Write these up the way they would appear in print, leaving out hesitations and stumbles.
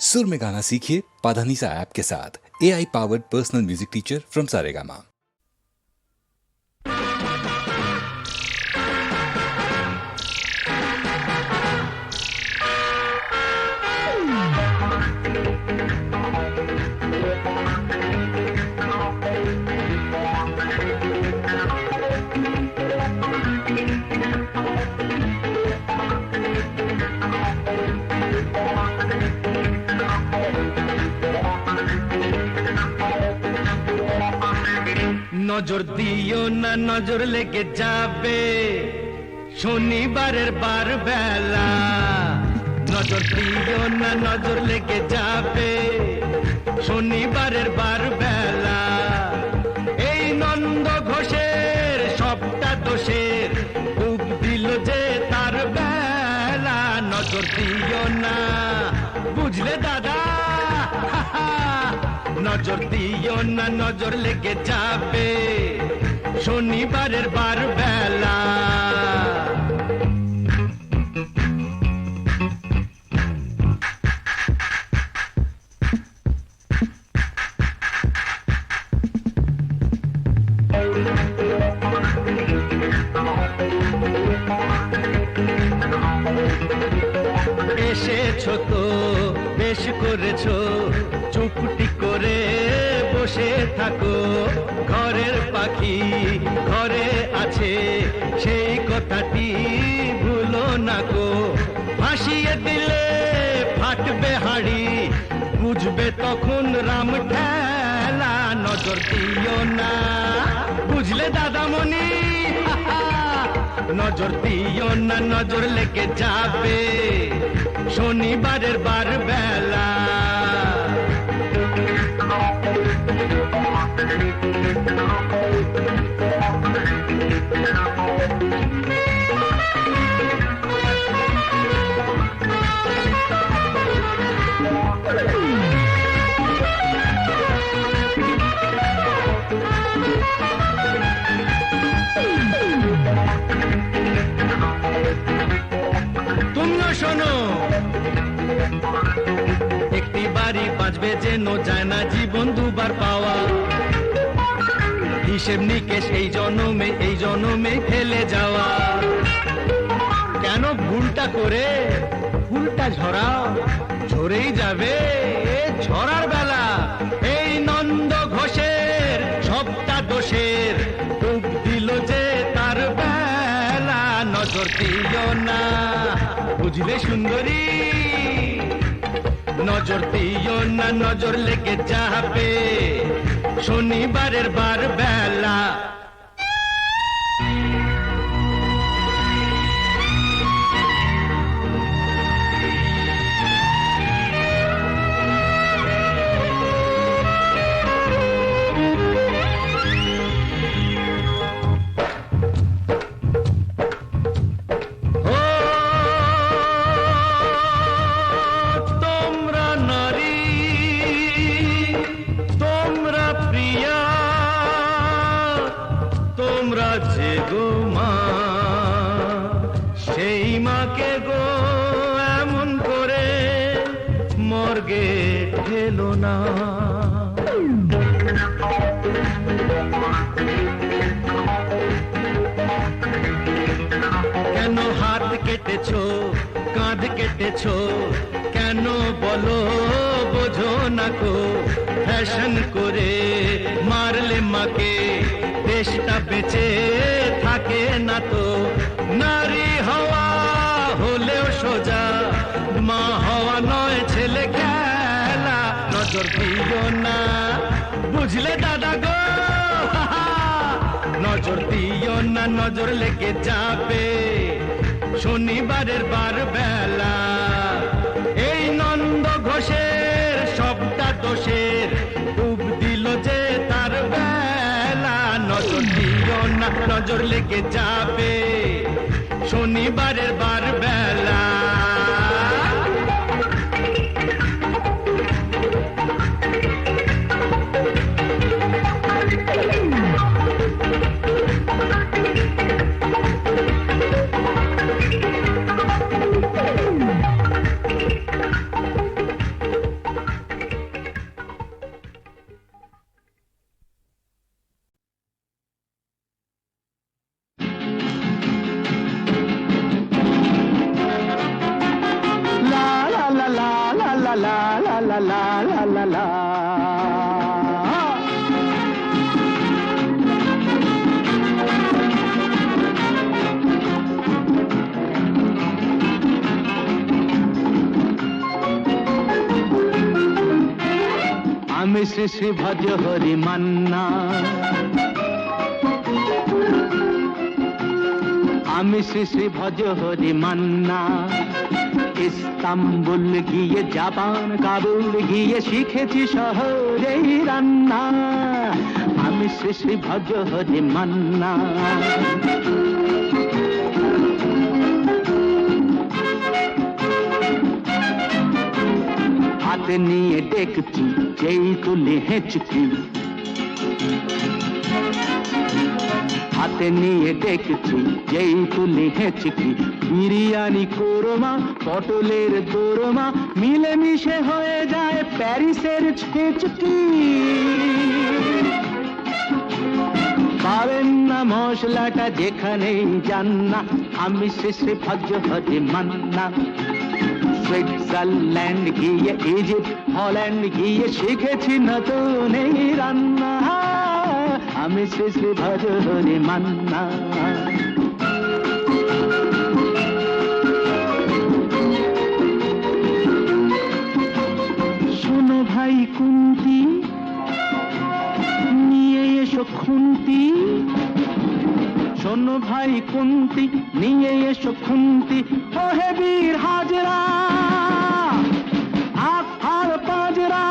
सुर में गाना सीखिए पाधानीसा ऐप के साथ। AI powered personal music teacher from Saregama. নজর দিও না, নজর লেগে যাবে শনিবারের বার বেলা। নজর দিও না, নজর লেগে যাবে শনিবারের বার বেলা। এই নন্দ ঘোষের সবটা দোষের খুব দিল যে তার বেলা। নজর দিও না, বুঝলে দাদা, নজর দিও না, নজর লেগে যাবে শনিবারের বার বেলা। এসেছো তো বেশ করেছো, চুপটি করে বসে থাকো। ঘরের পাখি ঘরে আছে সেই কথাটি ভুলো না গো। ভাসিয়ে দিলে ফাটবে হাড়ি, বুঝবে তখন রাম ঠেলা। নজর দিও না, বুঝলে দাদামণি, নজর দিও না, নজর লেগে যাবে শনিবারের বার বেলা। তুমিও শোনো, একটি বাড়ি বাঁচবে যেন যায় না জীবন দুবার পাওয়া। হিসেব নিকেশ এই জনমে ফেলে যাওয়া। কেন ভুলটা করে ফুলটা ঝরাও, ঝরেই যাবে ঝরার বেলা। এই নন্দ ঘোষের সবটা দোষের ডুব দিল যে তার বেলা। নজর দিও না, বুঝলে সুন্দরী, নজর দিও না, নজর লেগে যাবে শনিবারের বার বেলা। যে গো মা, সেই মাকে গো এমন করে মর্গে ঠেলো না। কেন হাত কেটেছো, কাঁধ কেটেছো, কেন বলো বোঝো না গো। ফ্যাশন করে মারলে মাকে দেশটা বেঁচে থাকে না তো। নারী হওয়া হলেও সোজা, মা হওয়া নয় ছেলে খেলা। নজর দিও না, বুঝলে দাদা গো, নজর দিও না, নজর লেগে যাবে শনিবারের বার বেলা। এই নন্দ ঘোষের সবটা দোষের ডুব দিল যে তার বেলা। নজর দিও না, নজর লেগে যাবে শনিবারের বার বেলা। লা লা লা লা লা লা লা লা। আমি শ্রী শ্রী ভজ হরি মান্না, আমি শ্রী শ্রী ভজ হরি মান্না। ইস্তাম্বুল গিয়ে জাপান কাবুল গিয়ে শিখেছি শহরেই রান্না। আমি শ্রী শ্রী ভজ হরি মান্না। হাতে নিয়ে দেখছি যেই তুলি হেঁচকি, হাতে নিয়ে দেখছি যেই তুলি হেঁচকি। বিরিয়ানি কোরমা পটলের দোরমা মিলেমিশে হয়ে যায় প্যারিসের ছেচকি। পাবেন না মশলাটা যেখানেই যান না, আমি শ্রী শ্রী ভজ হরি মান্না। সুইজারল্যান্ড গিয়ে ইজিপ্ট হল্যান্ড গিয়ে শিখেছি নতুন এই রান্না। আমি শ্রী শ্রী ভজ হরি মান্না। শোনো ভাই কুন্তি, নিয়ে এসো খুন্তি। শোনো ভাই কুন্তি, নিয়ে এসো খুন্তি। ওহে বীর হাজরা হাত হার পাজরা,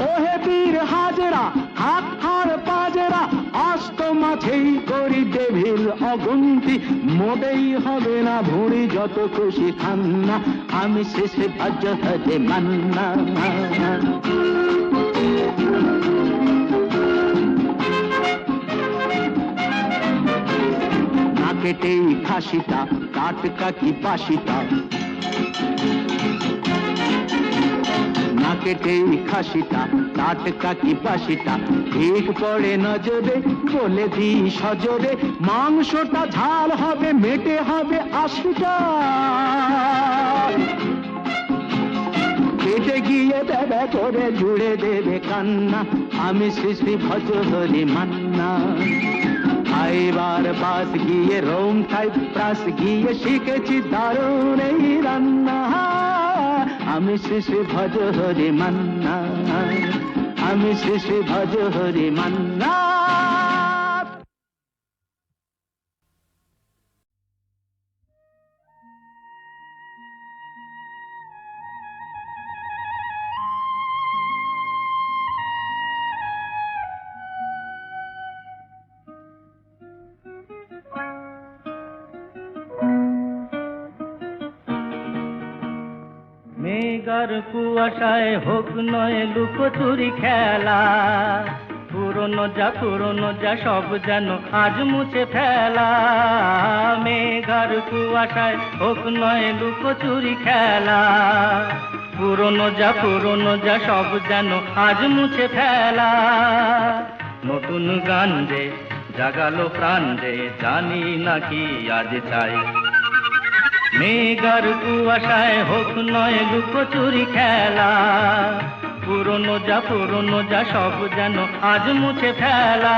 ওহে বীর হাজরা হাত হার পাজরা। অস্ত মাঝেই করি ডেভিল অগুন্তি, মোটেই হবে না ভুঁড়ি যত খুশি খান্না। আমি শ্রী শ্রী ভজ হরি মান্না। কেটেই খাসিটা টাটকা কি বাসিটা, না কেটেই খাসিটা টাটকা কি বাসিটা। ঠিক পড়ে নজরে বলে দিই সজরে, মাংসটা ঝাল হবে মেটে হবে 80টা। পেটে গিয়ে দেবে করে জুড়ে দেবে কান্না। আমি শ্রী শ্রী ভজ হরি মান্না। এবার বাস গিয়ে রোম সাইপ্রাস গিয়ে শিখেছি দারুণ এই রান্না। আমি শ্রী শ্রী ভজ হরি মান্না, আমি শ্রী শ্রী ভজ হরি মান্না। মেঘার কুয়াশায় হোক নয় লুকোচুরি খেলা, পুরনো যা সব যেন আজ মুছে ফেলা। মেঘার কুয়াশায় হোক নয় লুকোচুরি খেলা, পুরনো যা সব যেন আজ মুছে ফেলা। নতুন গান যে জাগালো প্রাণ যে, জানি নাকি আজ চাই। মেঘার কুয়াশায় হোক নয় লুকোচুরি খেলা, পুরনো যা সব যেন আজ মুছে ফেলা।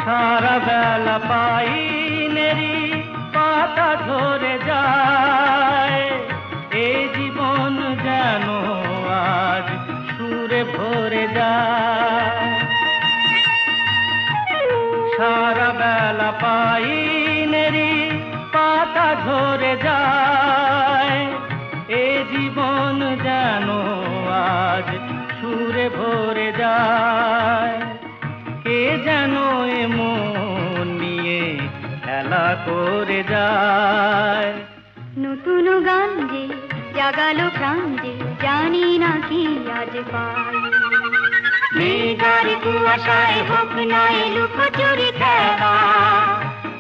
সারা বেলা পাইনেরি পাতা ঝরে যায়, এই জীবন যেন আজ সুরে ভরে যায়। সারা বেলা পাইনেরি পাতা ঝরে যায়, এই জীবন যেন আজ সুরে ভরে যায়। কে যেন মন নিয়ে খেলা করে যায়। নতুন গান যে জাগালো প্রাণ যে, জানি না কি আজ পাই। মেঘার কুয়াশায় হোক নয় লুকোচুরি খেলা,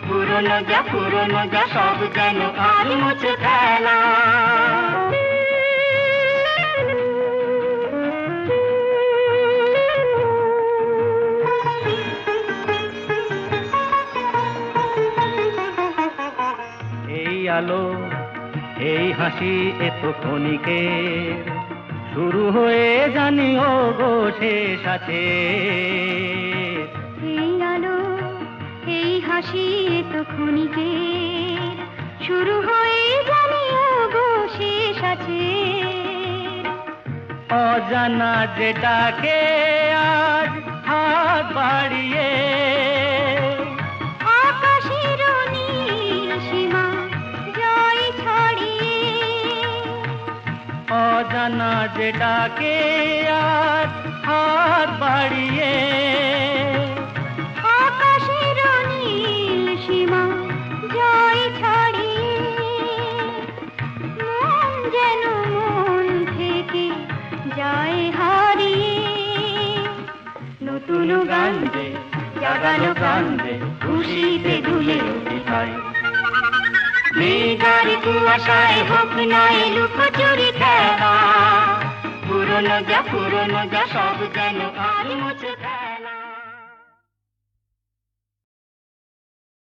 পুরনো যা সব যেন আজ মুছে ফেলা। এই আলো এই হাসি এত ক্ষণিকের, শুরু হয়ে জানি ও গো শেষ আছে। এই আলো এই হাসি তো ক্ষণিকের, শুরু হয়ে জানি ও গো শেষ আছে। অজানা যেটাকে আজ হাত বাড়িয়ে, আকাশের নীল সীমা জয় ছড়িয়ে। অজানা যেটাকে আজ হাত বাড়িয়ে, আকাশের নীল সীমা জয় ছড়িয়ে। মন যেন মন থেকে যায় হারিয়ে। নতুন গান যে জাগালো প্রাণ যে, খুশিতে দুলে ওঠে। মেঘার কুয়াশায় হোক না লুকোচুরি খেলা, পুরনো যা সব যেন আজ মুছে ফেলা।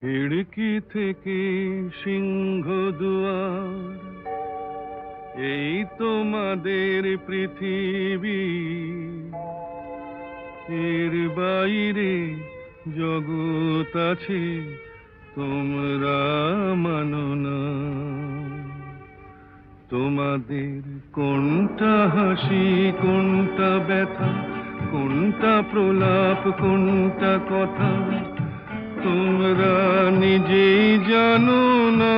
খিড়কি থেকে সিংহ দুয়ার, এই তোমাদের পৃথিবী, এর বাইরে জগৎ আছে তোমরা মানো না। তোমাদের কোনটা হাসি কোনটা ব্যথা, কোনটা প্রলাপ কোনটা কথা, তোমরা নিজেই জানো না।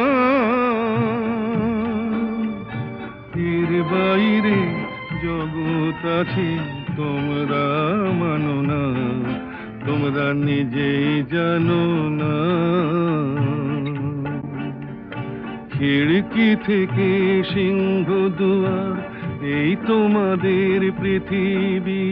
এর বাইরে জগৎ আছে তোমরা মানো না, তোমরা নিজেই জানো না। খিড়কি থেকে সিংহ দুয়ার, এই তোমাদের পৃথিবী।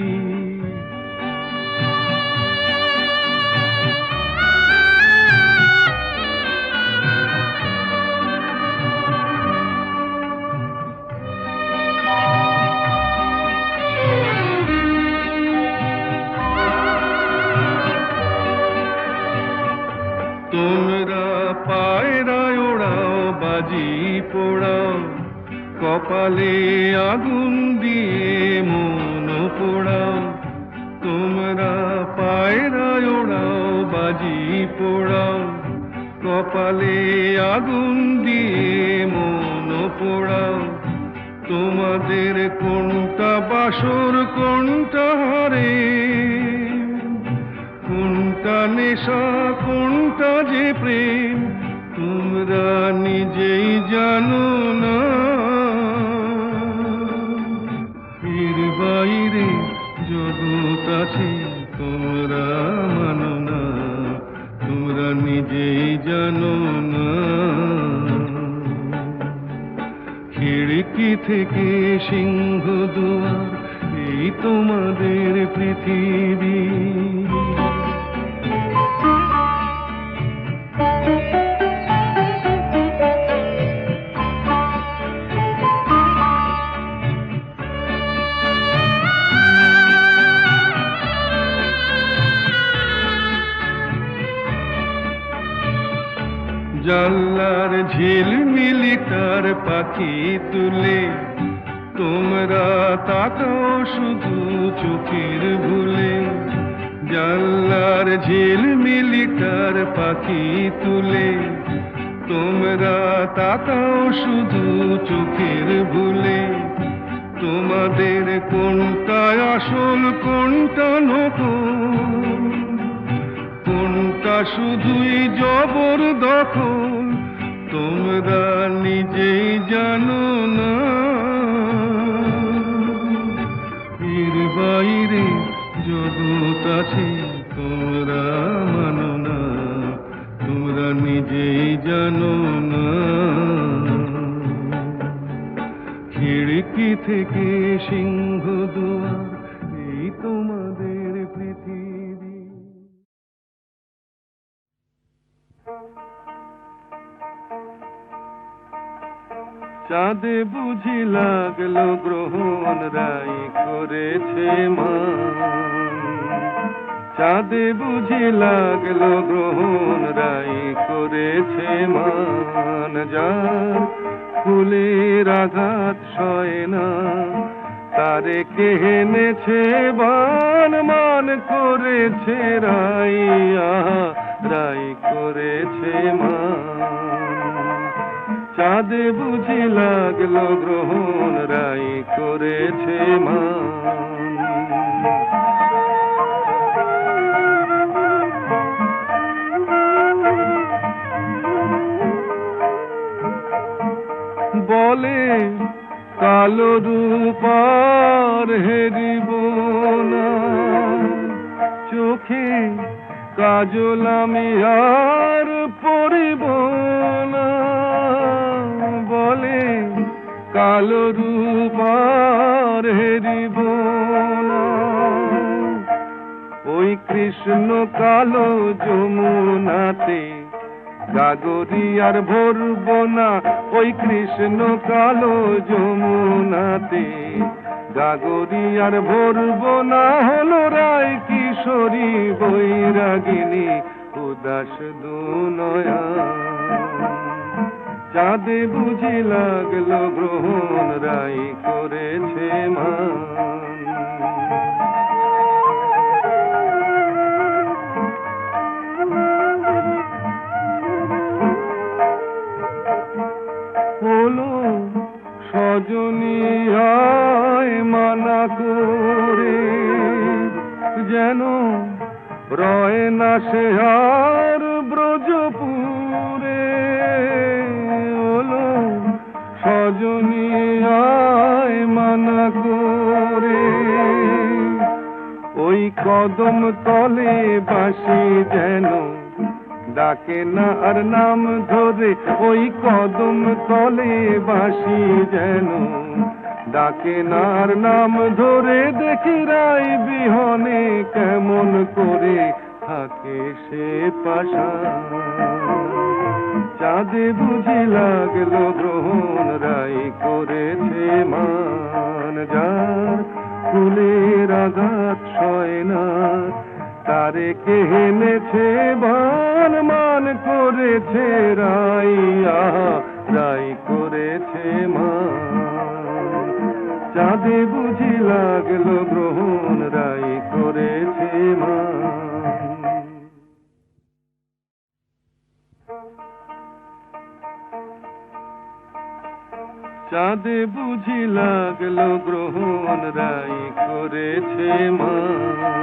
তোমরা পায়রায় ওড়াও বাজি পোড়াও, কপালে আগুন দিয়ে মন পোড়াও। তোমরা পায়রায় ওড়াও বাজি পোড়াও, কপালে আগুন দিয়ে মন পোড়াও। তোমাদের কোনটা বাসর কোনটা হারে, কোনটা নেশা কোনটা যে প্রেম, তোমরা নিজেই জানো না। এর বাইরে জগৎ আছে তোমরা মানো না, তোমরা নিজেই জানো না। খিড়কি থেকে সিংহ দুয়ার, এই তোমাদের পৃথিবী। জানলার ঝিলমিলি তার পাখি তুলে, তোমরা তাকাও শুধু চোখের ভুলে। জানলার ঝিলমিলি তার পাখি তুলে, তোমরা তাকাও শুধু চোখের ভুলে। তোমাদের কোনটা আসল কোনটা নকল, কোনটা শুধুই জবর দখল, তোমরা নিজেই জানো না। এর বাইরে জগৎ আছে তোমরা মানো না, তোমরা নিজেই জানো না। খিড়কি থেকে সিংহ দুয়ার, এই তোমাদের পৃথিবী। চাঁদে বুঝি লাগলো গ্রহণ রাই করেছে মান, চাঁদে বুঝি লাগলো গ্রহণ রাই করেছে মান, যার ফুলের আঘাত সয় না তারে কে এনেছে বান, মান করেছে রাই, আহা রাই করেছে মান, চাঁদে বুঝি লাগলো গ্রহণ রাই করেছে মান। বলে কালো রূপার হেরিব না, চোখে কাজল আমি আর পরিব না, বলে কালো রূপার হেরিব না, ওই কৃষ্ণ কালো যমুনাতে গাগরি আর ভরব না, ওই কৃষ্ণ কালো যমুনাতে গাগরি আর ভরব না, হলো রায় কিশোরী বৈরাগিনী উদাস দুনয়া, চাঁদে বুঝি লাগলো গ্রহণ রাই করেছে মান। হলো সজনী আয় মানা করে, যেন রয় না সে আর ব্রজপুরে, হলো সজনী আয় মানা করে, ওই কদম তলে বাঁশি যেন ডাকে না আর নাম ধরে, ওই কদম তলে বাঁশি যেন ডাকে না আর নাম ধরে, দেখি রাই বিহনে কেমন করে থাকে সে পাশা, চাঁদে বুঝি লাগলো গ্রহণ রাই করেছে মান, যার ফুলের আঘাত সয় না তারে কে এনেছে বান, মান করেছে রাই, আহা রাই করেছে মান, চাঁদে বুঝি লাগলো গ্রহণ রাই করেছে মান। চাঁদে বুঝি লাগলো গ্রহণ রাই করেছে মান,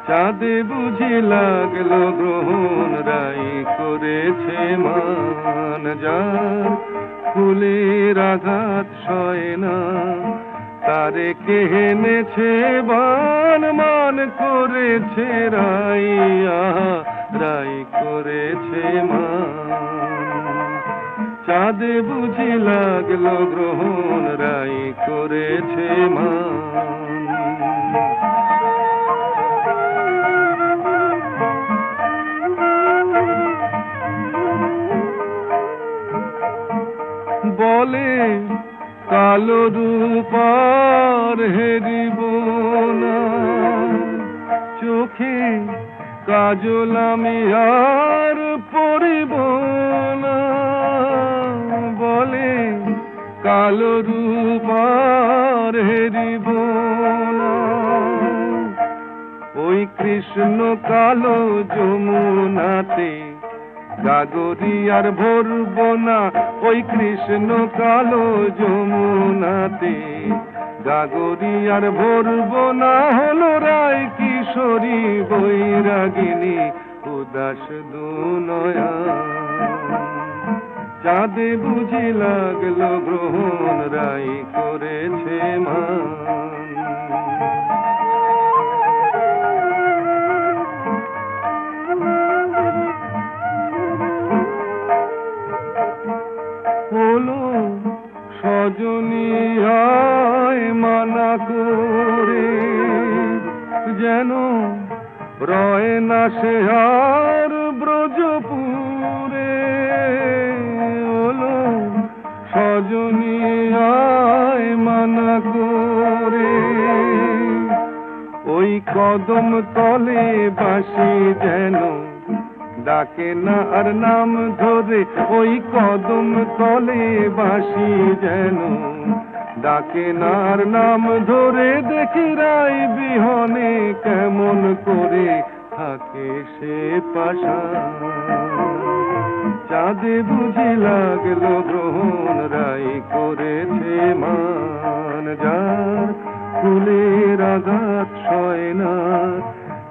চাঁদে বুঝি লাগলো গ্রহণ রাই করেছে মান, যার ফুলের আঘাত সয় না তারে কে এনেছে বান, মান করেছে রাই, আহা রাই করেছে মান, চাঁদে বুঝি লাগলো গ্রহণ রাই করেছে মান। বলে কালো রূপার হেরিব না, চোখে কাজল আমি আর পরিব না, বলে কালো রূপার হেরিব না, ওই কৃষ্ণ কালো যমুনাতে গাগরি আর ভরব না, ওই কৃষ্ণ কালো যমুনাতে গাগরি আর ভরব না, হলো রায় কিশোরী বৈরাগিনী উদাস দুনয়া, চাঁদে বুঝি লাগলো গ্রহণ রাই করেছে মান। হলো সজনী আয় মানা করে, যেন রয় না সে আর ব্রজপুরে, হলো কদম তলে বাঁশি যেন ডাকে না আর নাম ধরে, ওই কদম তলে বাঁশি যেন ডাকে না আর নাম ধরে। দেখি রাই বিহনে কেমন করে থাকে সে পাশা, চাঁদে বুঝি লাগলো গ্রহণ রাই করেছে মান। যার ফুলের আঘাত সয় না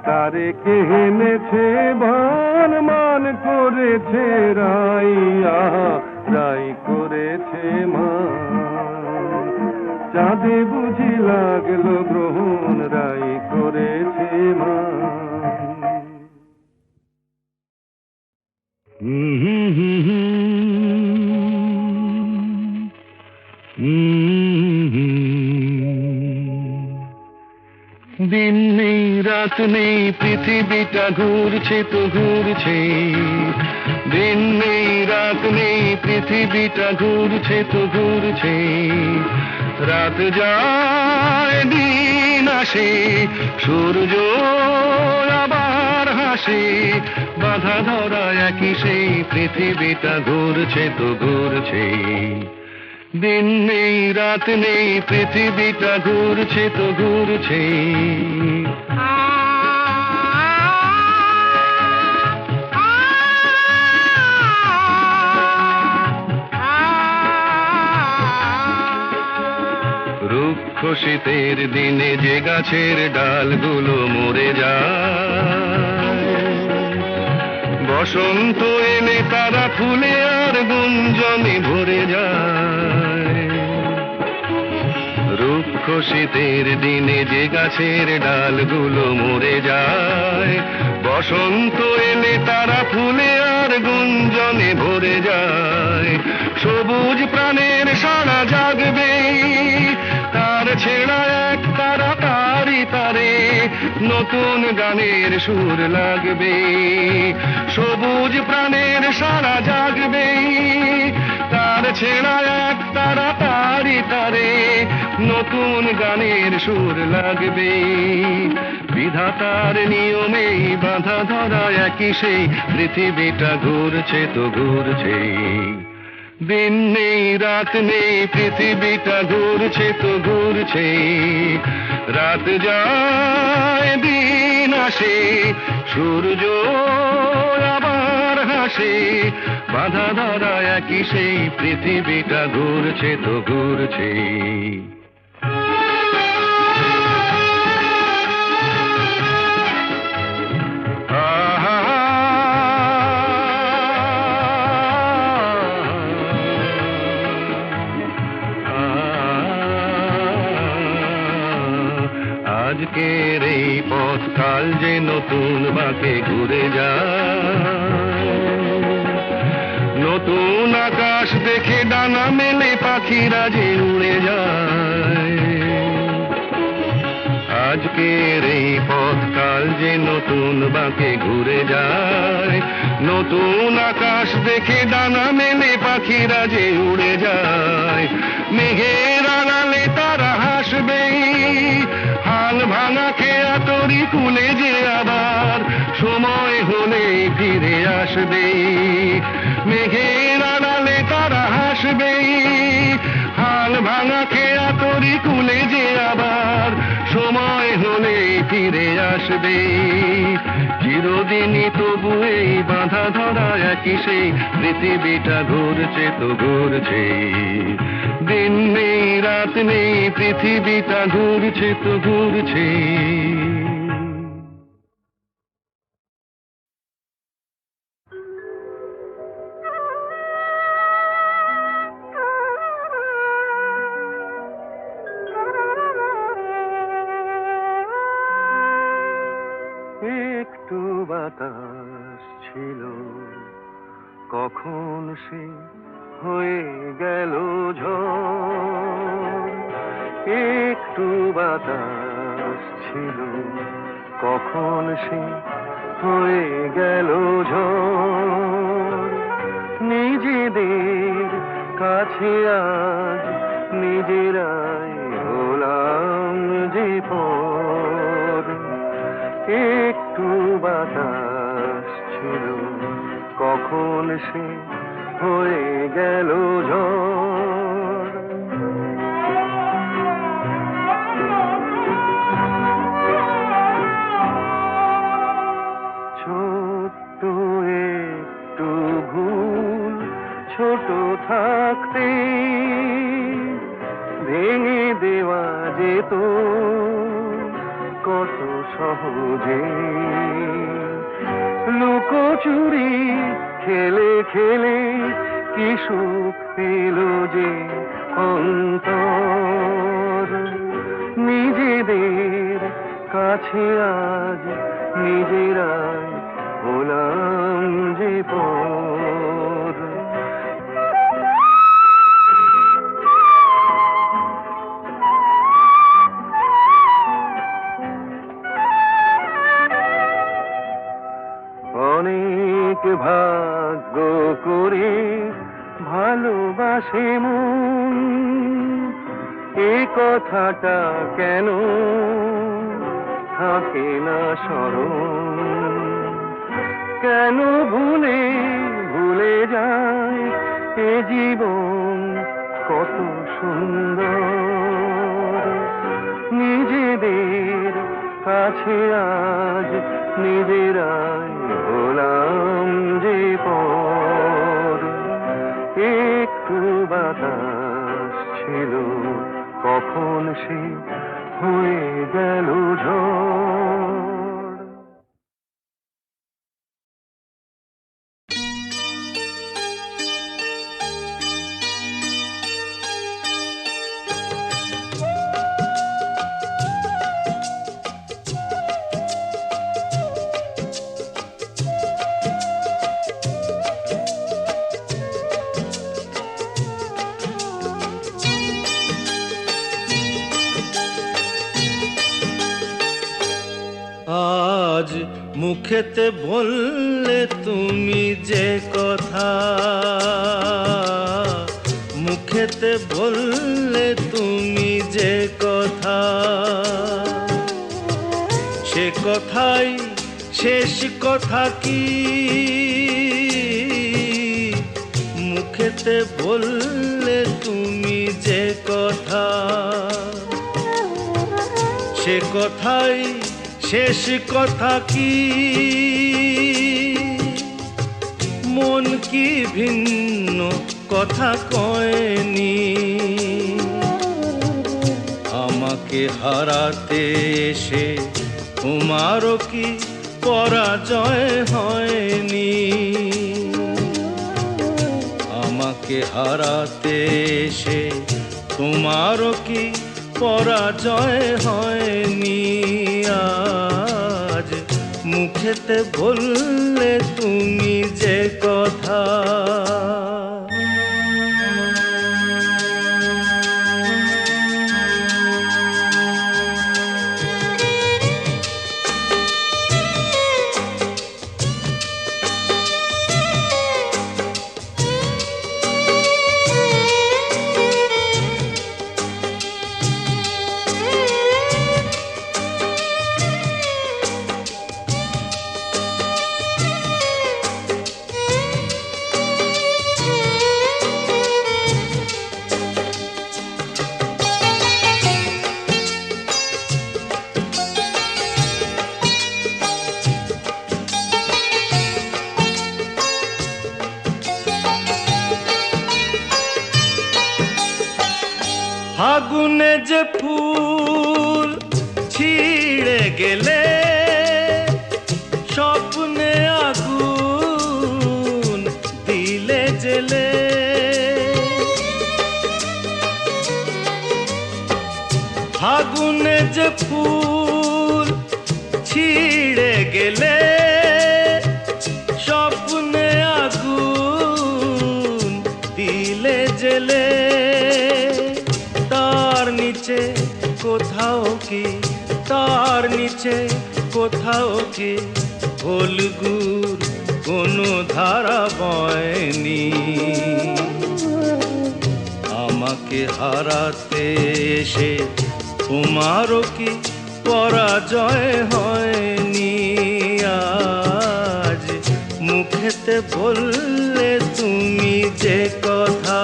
তারে কে এনেছে ভান, মান করেছে রাই, আহা রাই করেছে মান। চাঁদে বুঝি লাগলো গ্রহণ রাই করেছে মান। দিন নেই রাত নেই পৃথিবীটা ঘুরছে তো ঘুরছে, দিন নেই রাত নেই পৃথিবীটা ঘুরছে তো ঘুরছে। রাত যায় দিন আসে, সূর্য আবার হাসে, বাধা ধরা একই সেই পৃথিবীটা ঘুরছে তো ঘুরছে। দিন নেই রাত নেই পৃথিবীটা ঘুরছে তো ঘুরছে। রুক্ষ শীতের দিনে যে গাছের ডালগুলো মরে যায়, বসন্ত এলে তারা ফুলে আর গুঞ্জনে ভরে যায়। রুক্ষ শীতের দিনে যে গাছের ডালগুলো মরে যায়, বসন্ত এলে তারা ফুলে আর গুঞ্জনে ভরে যায়। সবুজ প্রাণের সারা জাগবে, তার ছেঁড়া এক তারা তারি তারে নতুন গানের সুর লাগবে। সবুজ প্রাণের সারা জাগবে, তার ছেঁড়া এক তারা তারি তারে নতুন গানের সুর লাগবে। বিধাতার নিয়মে বাধা ধরা একই সেই পৃথিবীটা ঘুরছে তো ঘুরছে। দিন নেই রাত নেই পৃথিবীটা ঘুরছে তো ঘুরছে। রাত যায় দিন আসে, সূর্য আবার হাসে, বাধা ধরা একই সেই পৃথিবীটা ঘুরছে তো ঘুরছে। আজকের এই পথ কাল যে নতুন বাঁকে ঘুরে যায়, নতুন আকাশ দেখে ডানা মেলে পাখিরা যে উড়ে যায়। আজকের এই পথ কাল যে নতুন বাঁকে ঘুরে যায়, নতুন আকাশ দেখে ডানা মেলে পাখিরা যে উড়ে যায়। মেঘের আড়ালে তারা হাসবে, হাল ভাঙা খেয়া তরি কুলে যে আবার সময় হলে ফিরে আসবে। মেঘের আড়ালে তারা হাসবে, হাল ভাঙা খেয়া তরি কুলে যে আবার সময় হলে ফিরে আসবে। চিরদিনই তবু এই বাঁধা ধরা একই সেই পৃথিবীটা ঘুরছে তো ঘুরছে। দিন নেই রাত নেই পৃথিবীটা ঘুরছে তো ঘুরছে। একটু বাতাস ছিল, কখন সে হয়ে গেল ঝড়। একটু বাতাস ছিল, কখন সে হয়ে গেল ঝড়। নিজেদের কাছে আজ নিজেরাই হলাম যে পর। সে হয়ে গেল ঝড়। ছোট্ট একটু ভুল ছোট থাকতে ভেঙে দেওয়া যেত কত সহজে। লুকোচুরি খেলে খেলে কি সুখ পেল যে অন্তর। নিজেদের কাছে আজ নিজেরাই হলাম যে পর। অনেক ভাগ্য করে ভালোবাসে মন, এ কথাটা কেন থাকে না স্মরণ। কেন ভুলে ভুলে যায় এ জীবন কত সুন্দর। নিজেদের কাছে আজ নিজেরাই হলাম যে পর। একটু বাতাস ছিল কখন সে হয়ে গেল ঝড়। আজ মুখেতে বললে তুমি যে কথা, মুখেতে বললে তুমি যে কথা, সে কথাই শেষ কথা কি? মুখেতে বললে তুমি যে কথা, সে কথাই শেষ কথা কি? মন কি ভিন্ন কথা কয়নি? আমাকে হারাতে এসে তোমারও কি পরাজয় হয়নি? আমাকে হারাতে এসে তোমারও কি পরাজয় হয়নি? আজ মুখেতে বললে তুমি যে কথা। ফাগুনে যে ফুল ছিঁড়ে গেলে স্বপ্নে আগুন দিলে জেলে। ফাগুনে যে ফুল ছিঁড়ে গেলে স্বপ্নে আগুন দিলে জেলে। তার নিচে কোথাও কি, তার নিচে কোথাও কি হলগুর কোনো ধারা বয়নি? আমাকে হারাতে এসে তোমারও কি পরাজয় হয়নি? আজ মুখেতে বললে তুমি যে কথা,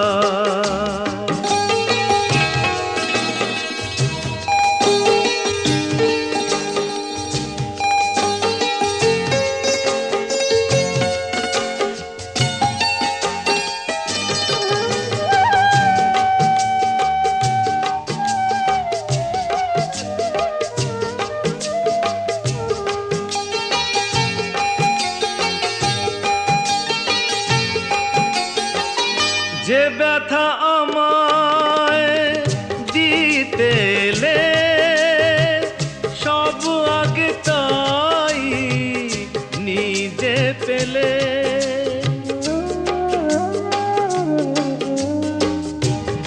যে ব্যথা আমায় দিতে এলে সব আগে তাই নিজে পেলে,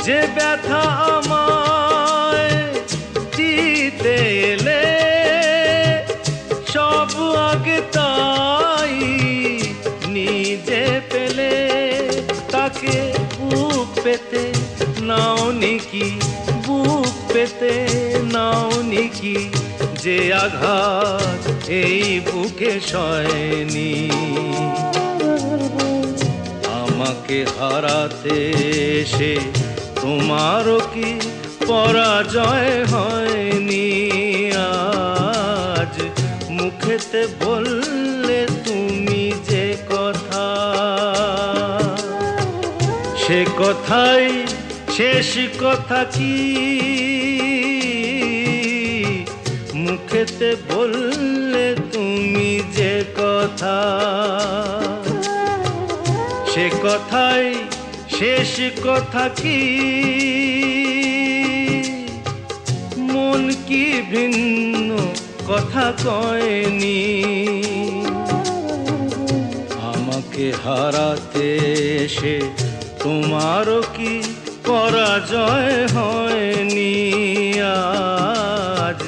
যে ব্যথা আমায় দিতে এলে সব আগে তাই নিজে পেলে, তাকে বুক পেতে নাও নিকি, বুক পেতে নাও নিকি, যে আঘাত এই বুকে সয়নি। আমাকে হারাতে এসে তোমারও কি পরাজয় হয়নি? আজ মুখেতে বললে তুমি যে কথা, সে কথাই শেষ কথা কি? মুখেতে বললে তুমি যে কথা, সে কথাই শেষ কথা কি? মন কি ভিন্ন কথা কয়নি? আমাকে হারাতে এসে তোমারও কি পরাজয় হয়নি? আজ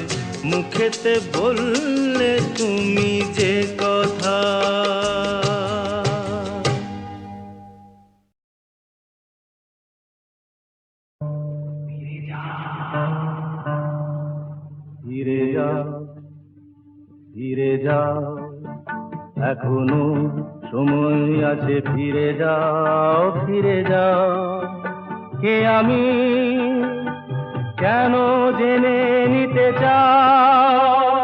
মুখেতে বললে তুমি যে কথা। ফিরে যাও, ফিরে যাও, এখনো সময় আছে, ফিরে যাও, ফিরে যাও। কে আমি কেন জেনে নিতে চাও,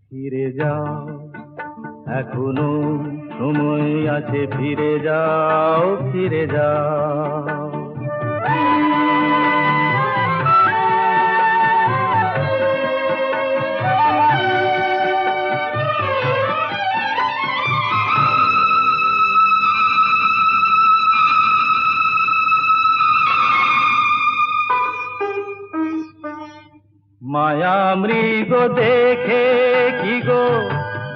ফিরে যাও, এখনো সময় আছে, ফিরে যাও, ফিরে যাও। মায়া মৃগ দেখে কি গো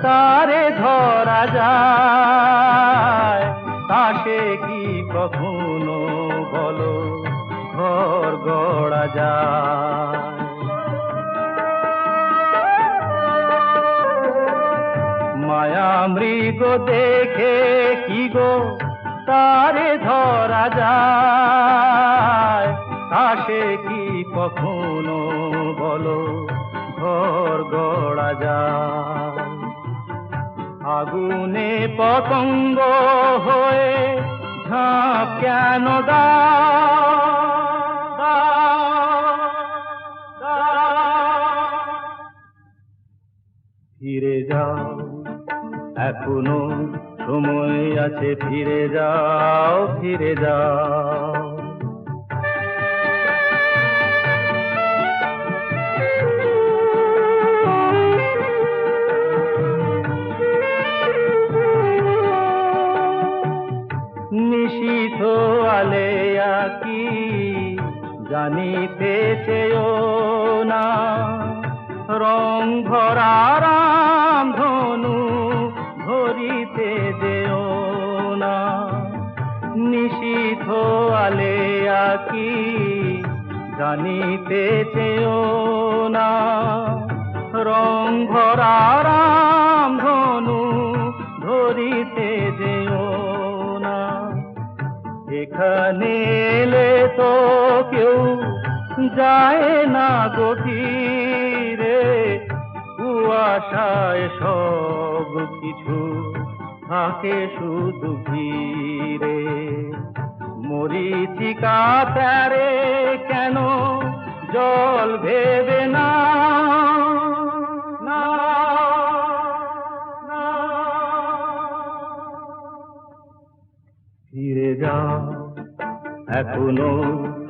তারে ধরা যায়, তাকে কি কখনো বলো ঘর গড়া যায়? মায়া মৃগ দেখে কি গো তারে ধরা যায়, তাকে কি কখনো বলো ঘর গড়া যায়? আগুনে পতঙ্গ হয়ে ঝাঁপ কেন দাও, ফিরে যাও, এখনো সময় আছে, ফিরে যাও, ফিরে যাও। নিশীথ আলেয়া কি জানিতে চেয়েও না, রং ভরা রাম ধনু ধরিতে যেও না। নিশীথ আলেয়া কি জানিতে চেয়েও না, রং ভরা রাম ধনু ধরিতে যেও না। এখানে এলে তো কেউ যায় না গতি কিছু থাকে শুধু ঘিরে। মরীচিকা তারে কেন জল ভেবে না, না, না। ফিরে যাও, এখনো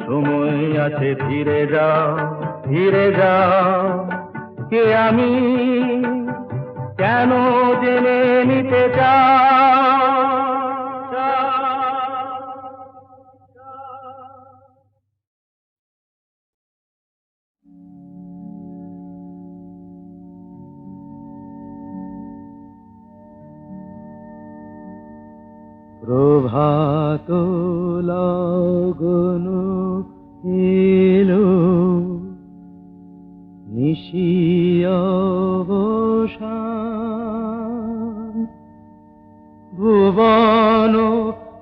সময় আছে, ফিরে যাও, ফিরে যাও। কে আমি কেন জেনে নিতে প্রভাত লগন এলো, নিশি অবসান, ভুবন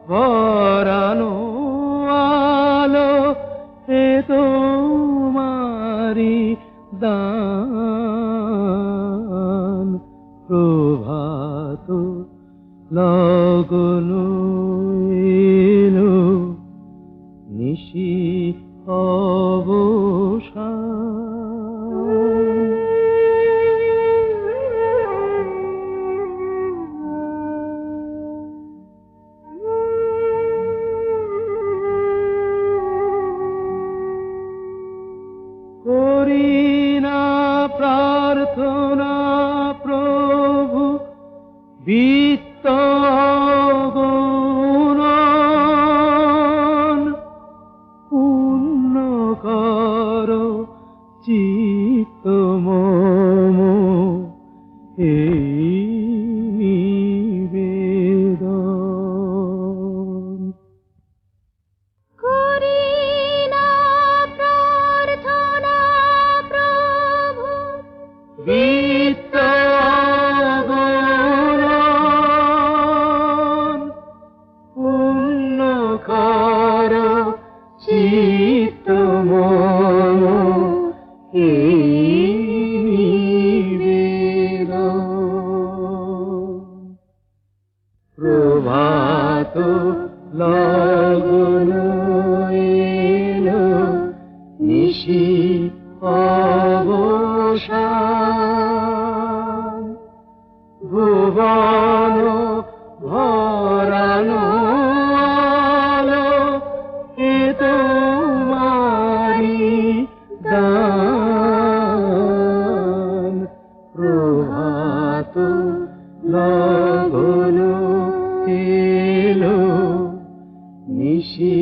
ভরানো আলো এ তোমারি দান। প্রভাত লগন এলো, নিশি অবসান। করি না প্রার্থনা প্রভু বিত্ত গুণন, পূর্ণ কর চিত্ত মম এই নিবেদন। করি না প্রার্থনা প্রভু বিত্ত গুণন, পূর্ণ কর চিত্ত মম এই নিবেদন। প্রভাত লগন এলো, নিশি অবসান, ভুবন ভরানো আলো এ তোমারি দান। প্রভাত লগন এলো, নিশি